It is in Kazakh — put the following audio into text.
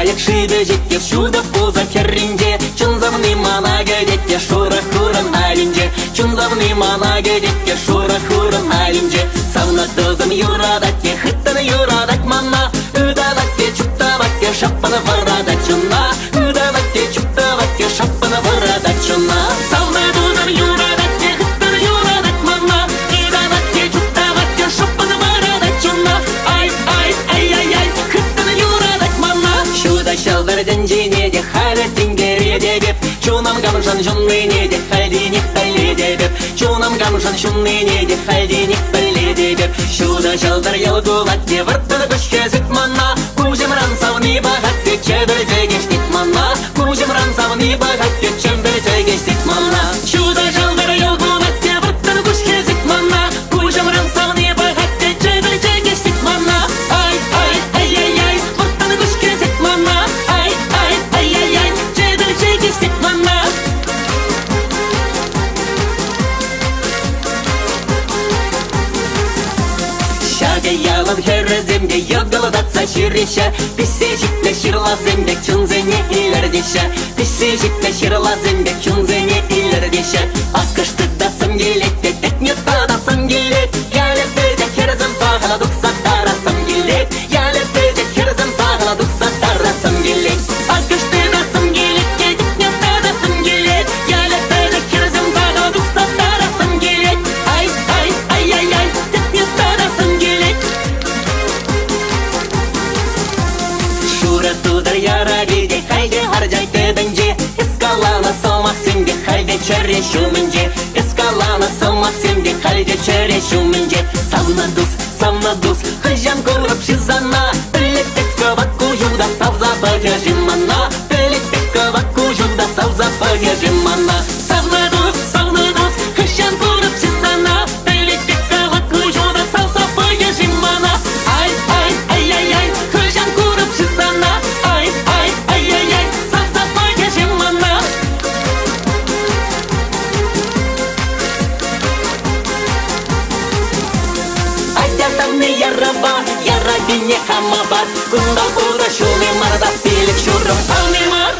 Аяк шиды жетке шуда пуза керринже, чунзавны мана гедетке шура хуран алинже, чунзавны мана гедетке шура хуран алинже. Савна дозым юрадатке, хыттаны юрадат мана, удаватке чуптаватке шаппаны варадат чуна, удаватке чуптаватке шаппаны варадат чуна. Савна дозым юрадатке, хыттаны юрадат мана, удаватке чуптаватке шаппаны варадат чуна. Ай, ай, ай, ай, ай, хыттаны юрадат мана. Шуда шалдырдын женеде, халі тингереде деп, чунам гамжан жунныне де, хальдиник пәледе деп, чунам гамжан жунныне де, хальдиник пәледе деп. Шуда шалдар ялгулатте, вырттыны күшке зіт мана, кужымран савны бағатте, чебірде кештет мана, кужымран савны бағатте, чебірде кештет мана. Шуда шалдар ялгулатте, вырттыны күшке зіт мана, кужымран савны бағатте, чебірде кештет мана. Ай, ай, ай, ай, ай, вырттыны күшке зіт мана, ай, ай, ай, ай, ай, чебірде кештет мана. Ялым хереземде йогалдатса ширеша, писсежикте ширлаземде чунзене илердеша, писсежикте ширлаземде чунзене илердеша. Акышты дасым келетте, тетне тадасым келет, ялетте херезем сағала дукса тарасым келет, ялетте херезем сағала дукса тарасым келет. Акышты дасым келетте, тетне тадасым келет, ялетте херезем сағала дукса тарасым келет. Ай, ай, ай, ай, ай, тетне тадасым келет. Тудар яра биде, хайде харжайте дынже, эскалана салмақ сенде, хайде чөре шумынже, эскалана салмақ сенде, хайде чөре шумынже. Самна дус, хыжан көріп шизана, білеттек кавак кужуда, савза багажим мана, білеттек кавак кужуда, савза багажим мана. Самна дус, хыжан көріп шизана, білеттек кавак кужуда, савза багажим мана. Ай, ай, ай, ай, ай, хыжан көріп шизана, ай, ай, ай, ай, ай, савза багажим мана. Айдасамны ярраба, ярра бине хамабар, кунда уда шуны марда пилик шурым алны мар.